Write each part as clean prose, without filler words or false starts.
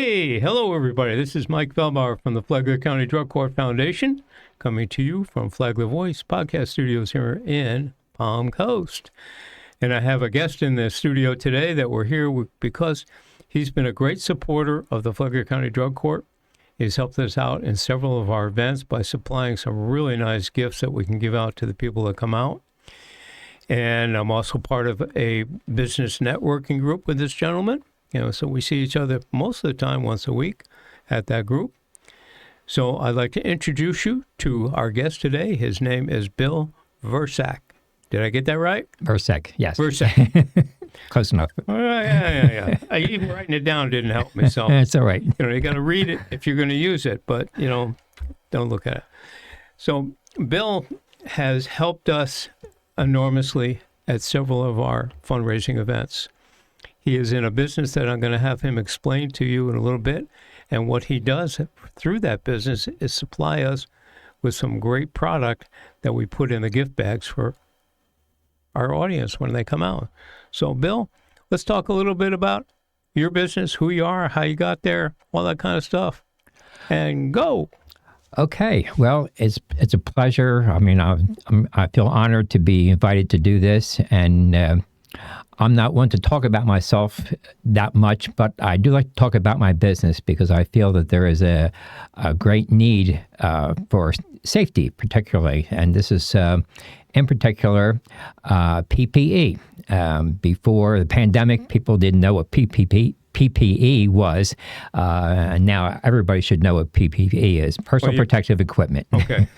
Hey, hello everybody. This is Mike Feldbauer from the Flagler County Drug Court Foundation, coming to you from Flagler Voice Podcast Studios here in Palm Coast. And I have a guest in the studio today that we're here with because he's been a great supporter of the Flagler County Drug Court. He's helped us out in several of our events by supplying some really nice gifts that we can give out to the people that come out. And I'm also part of a business networking group with this gentleman. So we see each other most of the time once a week at that group. So I'd like to introduce you to our guest today. His name is Bill Versek. Did I get that right? Versek, yes. Versek. Close enough. Yeah. Even writing it down didn't help me. So it's all right. You got to read it if you're going to use it, but, don't look at it. So Bill has helped us enormously at several of our fundraising events. He is in a business that I'm going to have him explain to you in a little bit. And what he does through that business is supply us with some great product that we put in the gift bags for our audience when they come out. So, Bill, let's talk a little bit about your business, who you are, how you got there, all that kind of stuff. And go. Okay. Well, it's a pleasure. I mean, I feel honored to be invited to do this. And I'm not one to talk about myself that much, but I do like to talk about my business because I feel that there is a great need for safety, particularly. And this is, in particular, PPE. Before the pandemic, people didn't know what PPE was, and now everybody should know what PPE is, personal protective equipment. Okay.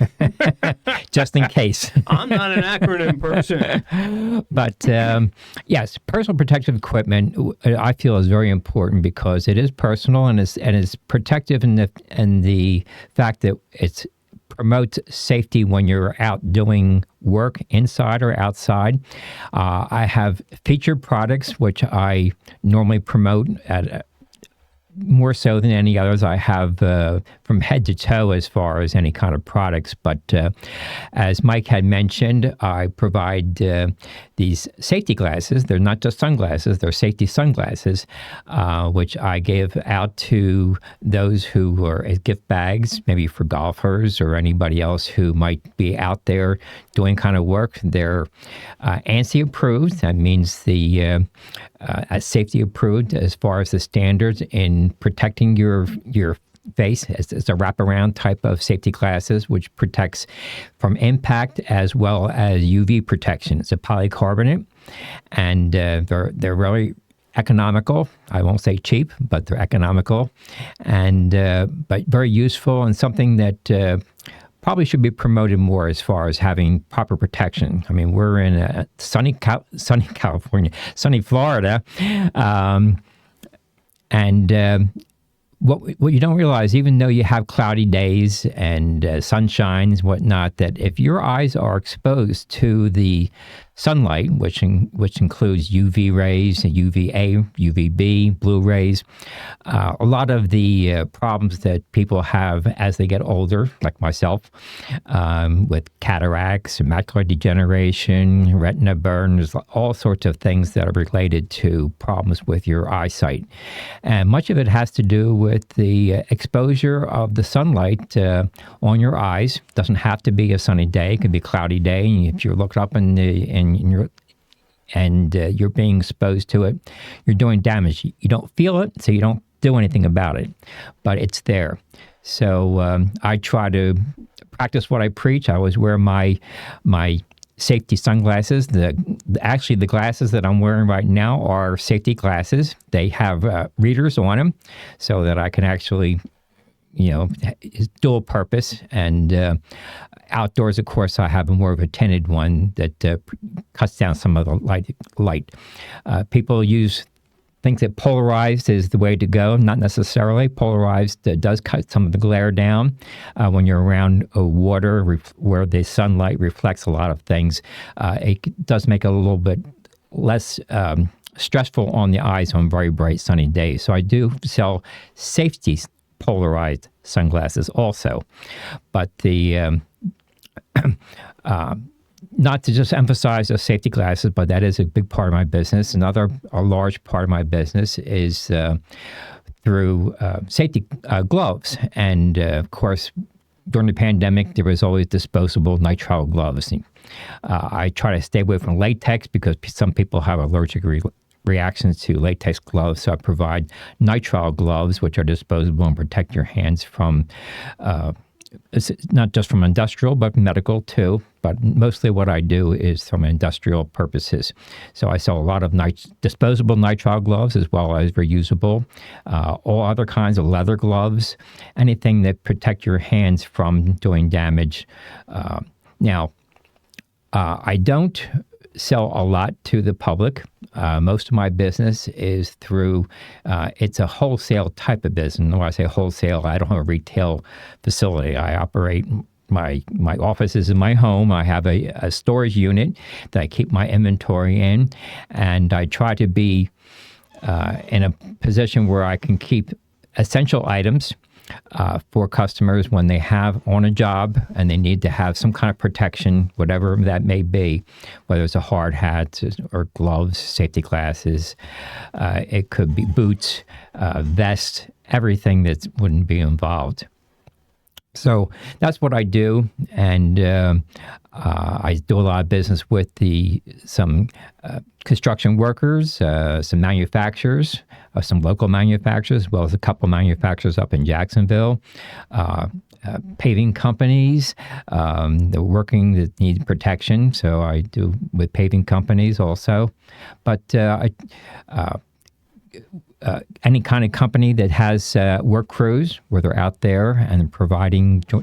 Just in case. I'm not an acronym person. But yes, personal protective equipment, I feel, is very important because it is personal and it's protective in the fact that it promotes safety when you're out doing work inside or outside. I have featured products which I normally promote at more so than any others. I have from head to toe as far as any kind of products. But as Mike had mentioned, I provide these safety glasses. They're not just sunglasses, they're safety sunglasses, which I give out to those who are as gift bags, maybe for golfers or anybody else who might be out there doing kind of work. They're ANSI approved. That means the safety approved as far as the standards in protecting your face. It's a wraparound type of safety glasses, which protects from impact as well as UV protection. It's a polycarbonate, and they're really economical. I won't say cheap, but they're economical, and but very useful and something that probably should be promoted more as far as having proper protection. I mean, we're in sunny California, sunny Florida, and what you don't realize, even though you have cloudy days and sunshines and whatnot, that if your eyes are exposed to the sunlight, which includes UV rays, UVA, UVB, blue rays, a lot of the problems that people have as they get older, like myself, with cataracts, macular degeneration, retina burns, all sorts of things that are related to problems with your eyesight. And much of it has to do with the exposure of the sunlight on your eyes. It doesn't have to be a sunny day. It could be a cloudy day. And if you look up and you're being exposed to it, you're doing damage. You don't feel it, so you don't do anything about it, but it's there. So I try to practice what I preach. I always wear my safety sunglasses. Actually, the glasses that I'm wearing right now are safety glasses. They have readers on them so that I can actually, it's dual purpose. And outdoors, of course, I have a more of a tinted one that cuts down some of the light. People think that polarized is the way to go. Not necessarily. Polarized does cut some of the glare down when you're around water where the sunlight reflects a lot of things. It does make it a little bit less stressful on the eyes on very bright sunny days. So I do sell safety polarized sunglasses also. But the not to just emphasize the safety glasses, but that is a big part of my business. A large part of my business is through safety gloves. And of course, during the pandemic, there was always disposable nitrile gloves. I try to stay away from latex because some people have allergic reactions to latex gloves. So I provide nitrile gloves, which are disposable and protect your hands from not just from industrial, but medical too. But mostly what I do is from industrial purposes. So I sell a lot of disposable nitrile gloves as well as reusable, all other kinds of leather gloves, anything that protect your hands from doing damage. Now, I don't sell a lot to the public. Most of my business is through, it's a wholesale type of business. When I say wholesale, I don't have a retail facility. I operate, my office is in my home. I have a storage unit that I keep my inventory in, and I try to be in a position where I can keep essential items for customers when they have on a job and they need to have some kind of protection, whatever that may be, whether it's a hard hat or gloves, safety glasses, it could be boots, vest, everything that wouldn't be involved. So that's what I do, and I do a lot of business with some construction workers, some manufacturers, some local manufacturers, as well as a couple manufacturers up in Jacksonville, paving companies, they're working that need protection. So I do with paving companies also, but any kind of company that has work crews where they're out there and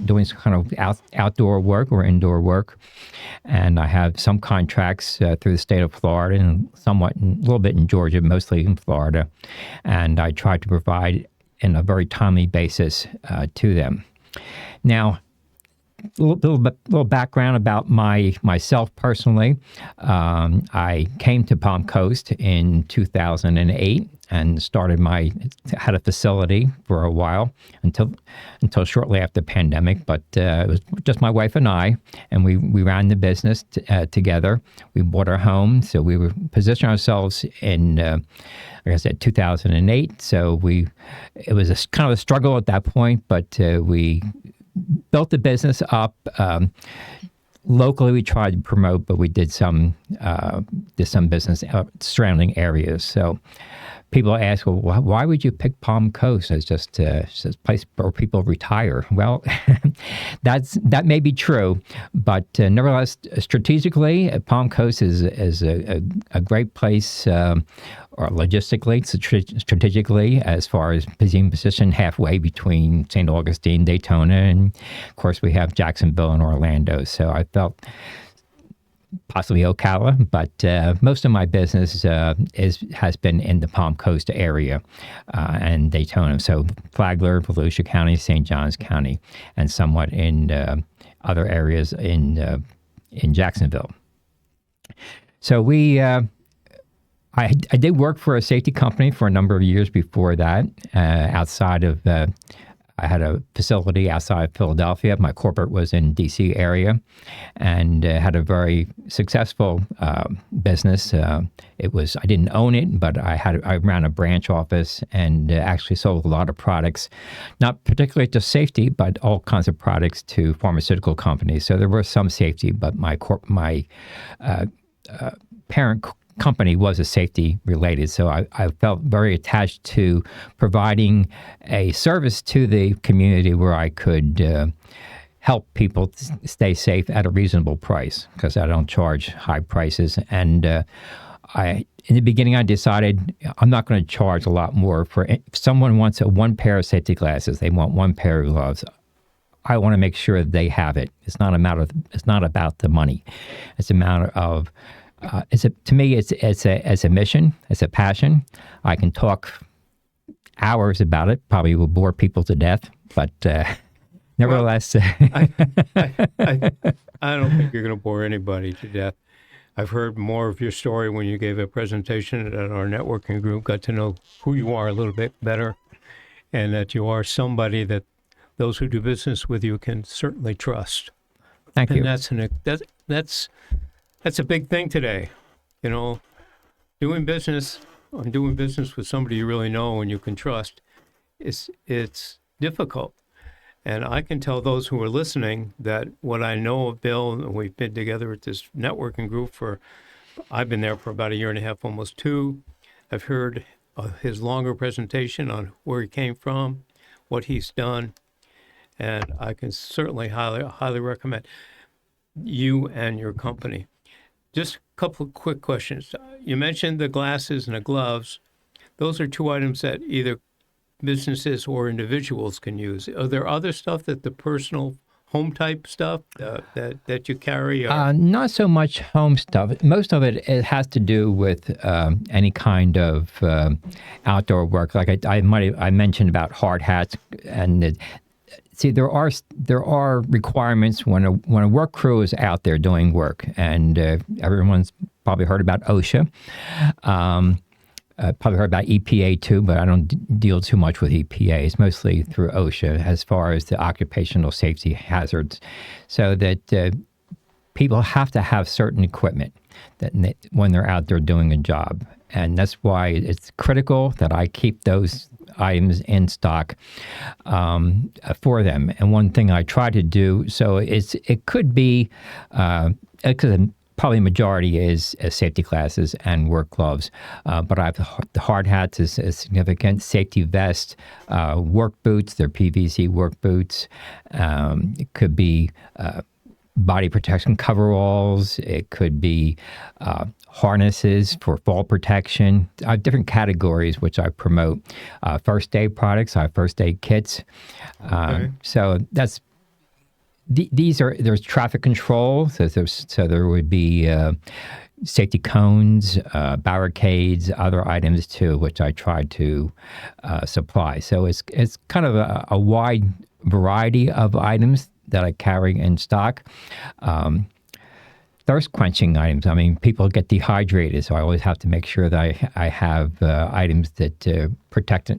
doing some kind of outdoor work or indoor work. And I have some contracts through the state of Florida and a little bit in Georgia, mostly in Florida. And I try to provide in a very timely basis to them. Now, a little background about myself personally. I came to Palm Coast in 2008 and had a facility for a while until shortly after the pandemic. But it was just my wife and I, and we ran the business together. We bought our home, so we were positioning ourselves in, like I said, 2008. So it was kind of a struggle at that point, but we built the business up. Locally, we tried to promote, but we did some business surrounding areas. So people ask, well, why would you pick Palm Coast as just a place where people retire? Well, that may be true, but nevertheless, strategically, Palm Coast is a great place, or logistically, strategically, as far as being positioned halfway between St. Augustine, Daytona, and of course we have Jacksonville and Orlando. So I felt possibly Ocala, but most of my business has been in the Palm Coast area and Daytona. So Flagler, Volusia County, St. Johns County, and somewhat in other areas in Jacksonville. So I did work for a safety company for a number of years before that. Outside of, I had a facility outside of Philadelphia. My corporate was in D.C. area, and had a very successful business. I didn't own it, but I ran a branch office and actually sold a lot of products, not particularly to safety, but all kinds of products to pharmaceutical companies. So there was some safety, but my parent company was a safety related. So I felt very attached to providing a service to the community where I could help people stay safe at a reasonable price, because I don't charge high prices. And in the beginning, I decided I'm not going to charge a lot more. If someone wants one pair of safety glasses, they want one pair of gloves, I want to make sure that they have it. It's not about the money. It's a matter of to me, it's a mission, it's a passion. I can talk hours about it, probably will bore people to death, but nevertheless. I don't think you're going to bore anybody to death. I've heard more of your story when you gave a presentation at our networking group, got to know who you are a little bit better, and that you are somebody that those who do business with you can certainly trust. Thank you. And that's a big thing today, you know, doing business with somebody you really know and you can trust it's difficult. And I can tell those who are listening that what I know of Bill, and we've been together at this networking group I've been there for about a year and a half, almost two. I've heard his longer presentation on where he came from, what he's done, and I can certainly highly recommend you and your company. Just a couple of quick questions. You mentioned the glasses and the gloves. Those are two items that either businesses or individuals can use. Are there other stuff that the personal home type stuff that you carry? Not so much home stuff. Most of it has to do with any kind of outdoor work. Like I mentioned about hard hats, and see, there are requirements when a work crew is out there doing work, and everyone's probably heard about OSHA. Probably heard about EPA too, but I don't deal too much with EPA. It's mostly through OSHA as far as the occupational safety hazards, so that people have to have certain equipment when they're out there doing a job. And that's why it's critical that I keep those items in stock for them. And one thing I try to do, so it could be, because probably majority is safety glasses and work gloves, but I have the hard hats is a significant, safety vest, work boots, they're PVC work boots. It could be body protection coveralls. It could be harnesses for fall protection. I have different categories which I promote. First aid products, I have first aid kits. Okay. So that's there's traffic control, so there would be safety cones, barricades, other items too, which I try to supply. So it's kind of a wide variety of items that I carry in stock. Thirst quenching items. I mean, people get dehydrated, so I always have to make sure that I have items that protect,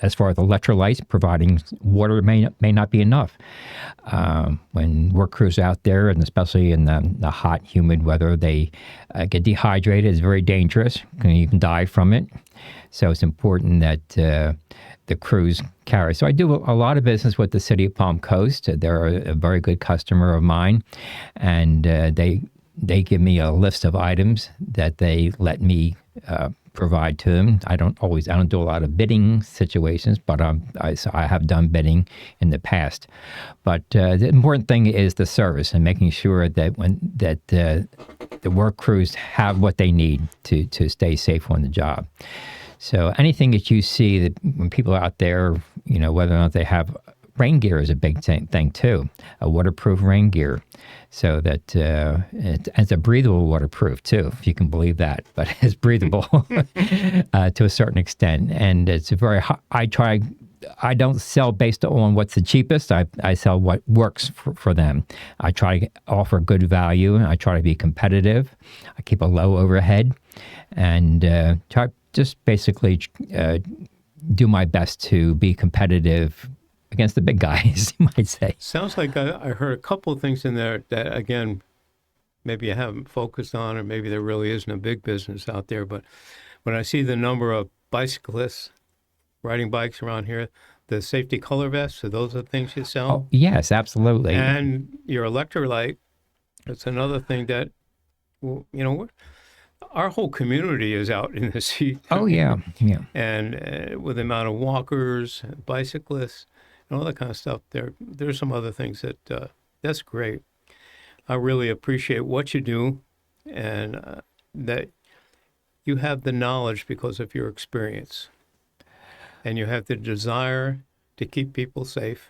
as far as electrolytes, providing water may not be enough. When work crews out there, and especially in the hot, humid weather, they get dehydrated. It's very dangerous. You can die from it. So it's important that the crews carry. So I do a lot of business with the city of Palm Coast. They're a very good customer of mine, and they give me a list of items that they let me provide to them. I don't do a lot of bidding situations, but I have done bidding in the past. But the important thing is the service and making sure that the work crews have what they need to stay safe on the job. So anything that you see that when people are out there, whether or not they have rain gear is a big thing too, a waterproof rain gear. So that it's a breathable waterproof too, if you can believe that, but it's breathable to a certain extent. And it's I don't sell based on what's the cheapest. I sell what works for them. I try to offer good value, and I try to be competitive. I keep a low overhead, and try just basically do my best to be competitive against the big guys, you might say. Sounds like I heard a couple of things in there that, again, maybe I haven't focused on, or maybe there really isn't a big business out there. But when I see the number of bicyclists riding bikes around here, the safety color vests, so those are things you sell? Oh, yes, absolutely. And your electrolyte, that's another thing that, our whole community is out in the heat. Oh, yeah. And with the amount of walkers, bicyclists, and all that kind of stuff, there's some other things that's great. I really appreciate what you do, and that you have the knowledge because of your experience, and you have the desire to keep people safe.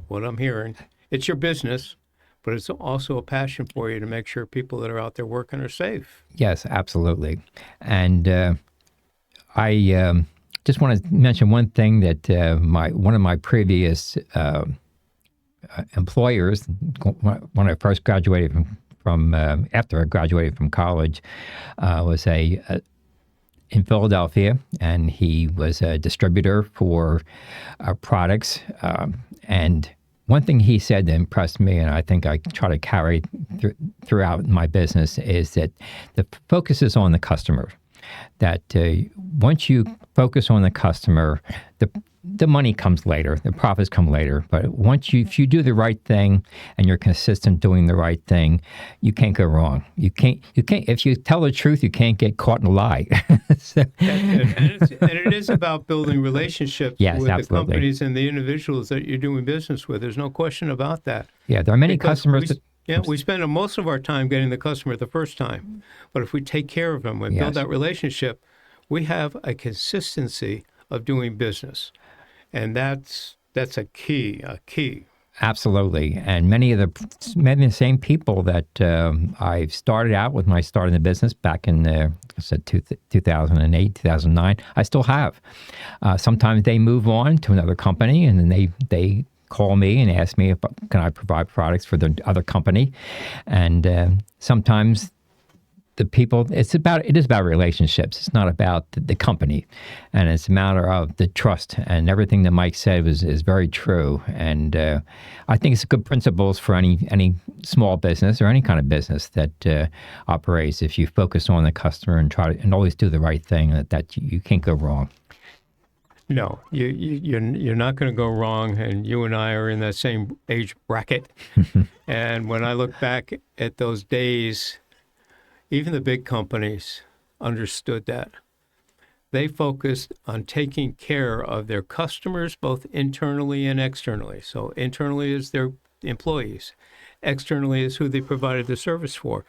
What I'm hearing. It's your business, but it's also a passion for you to make sure people that are out there working are safe. Yes, absolutely. And I just want to mention one thing that one of my previous employers, when I first graduated from after I graduated from college, was in Philadelphia, and he was a distributor for products. And one thing he said that impressed me, and I think I try to carry throughout my business, is that the focus is on the customer. that once you focus on the customer, the money comes later, the profits come later. But if you do the right thing and you're consistent doing the right thing, you can't go wrong. You can't. If you tell the truth, you can't get caught in a lie. So, and it is about building relationships Yes, with absolutely. the companies and the individuals that you're doing business with. There's no question about that. yeah, there are many Because customers we spend most of our time getting the customer the first time. But if we take care of them and Yes. build that relationship, we have a consistency of doing business. And that's a key. Absolutely. And many of the same people that I started out with when I started the business back in, 2008, 2009, I still have. Sometimes they move on to another company and then they call me and ask me if can I provide products for the other company. And sometimes the people, it is about relationships. It's not about the company. And it's a matter of the trust. And everything that Mike said is very true. And I think it's good principles for any small business or any kind of business that operates. If you focus on the customer and and always do the right thing, that you can't go wrong. No, you're not going to go wrong, and you and I are in that same age bracket. And when I look back at those days, even the big companies understood that. They focused on taking care of their customers, both internally and externally. So internally is their employees. Externally is who they provided the service for.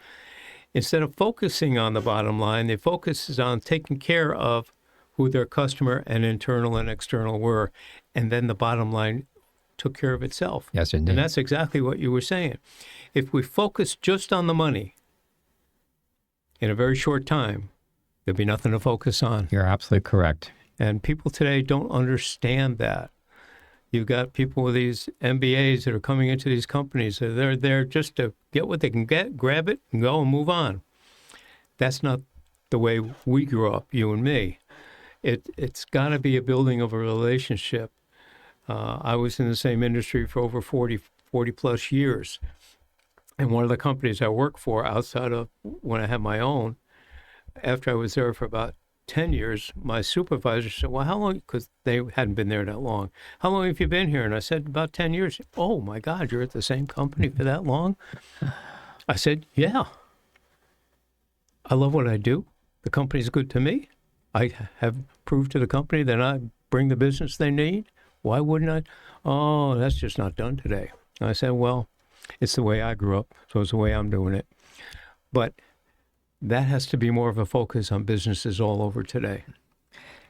Instead of focusing on the bottom line, they focused on taking care of who their customer and internal and external were. And then the bottom line took care of itself. Yes, it did. And that's exactly what you were saying. If we focus just on the money, in a very short time, there'll be nothing to focus on. You're absolutely correct. And people today don't understand that. You've got people with these MBAs that are coming into these companies. They're there just to get what they can get, grab it, and go and move on. That's not the way we grew up, you and me. It's got to be a building of a relationship. I was in the same industry for over 40 plus years. And one of the companies I worked for outside of when I had my own, after I was there for about 10 years, my supervisor said, well, how long, because they hadn't been there that long, how long have you been here? And I said, about 10 years. Oh, my God, you're at the same company for that long? I said, yeah. I love what I do. The company's good to me. I have proved to the company that I bring the business they need. Why wouldn't I? Oh, that's just not done today. I said, well, it's the way I grew up, so it's the way I'm doing it. But that has to be more of a focus on businesses all over today.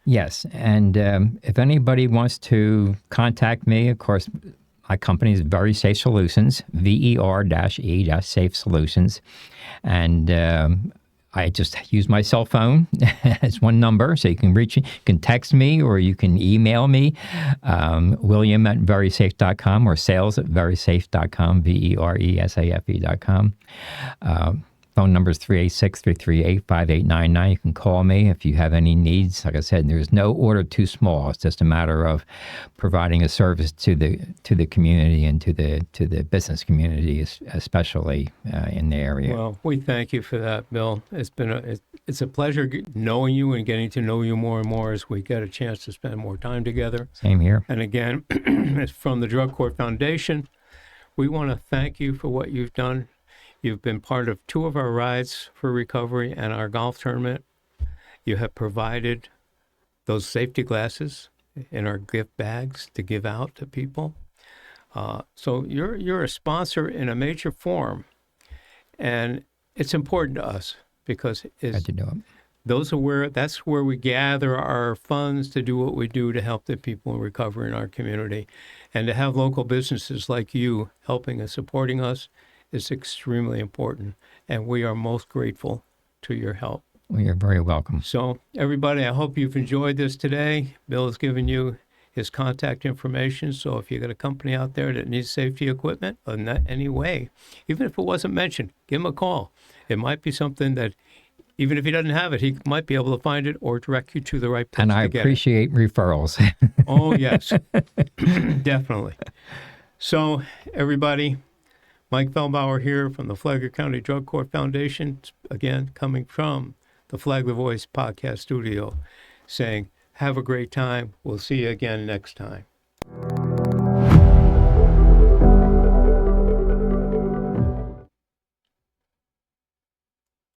Yes, and if anybody wants to contact me, of course, my company is Versek Solutions, VER-E-Safe Solutions, and I just use my cell phone as one number, so you can reach me. You can text me or you can email me, William@verysafe.com or sales@verysafe.com, VERESAFE.com. Phone number is 386-338-5899. You can call me if you have any needs. Like I said, there's no order too small. It's just a matter of providing a service to the community and to the business community, especially in the area. Well, we thank you for that, Bill. It's a pleasure knowing you and getting to know you more and more as we get a chance to spend more time together. Same here. And again, it's from the Drug Court Foundation. We want to thank you for what you've done. You've been part of 2 of our rides for recovery and our golf tournament. You have provided those safety glasses in our gift bags to give out to people. So you're a sponsor in a major form, and it's important to us because Glad to do it. that's where we gather our funds to do what we do to help the people in recovery in our community, and to have local businesses like you helping us, supporting us, is extremely important, and we are most grateful to your help. Well, you're very welcome. So, everybody, I hope you've enjoyed this today. Bill has given you his contact information, so if you got a company out there that needs safety equipment in any way, even if it wasn't mentioned, give him a call. It might be something that, even if he doesn't have it, he might be able to find it or direct you to the right place And I to get appreciate referrals. Oh, yes, definitely. So, everybody, Mike Feldbauer here from the Flagler County Drug Court Foundation, again, coming from the Flagler Voice podcast studio, saying, have a great time. We'll see you again next time.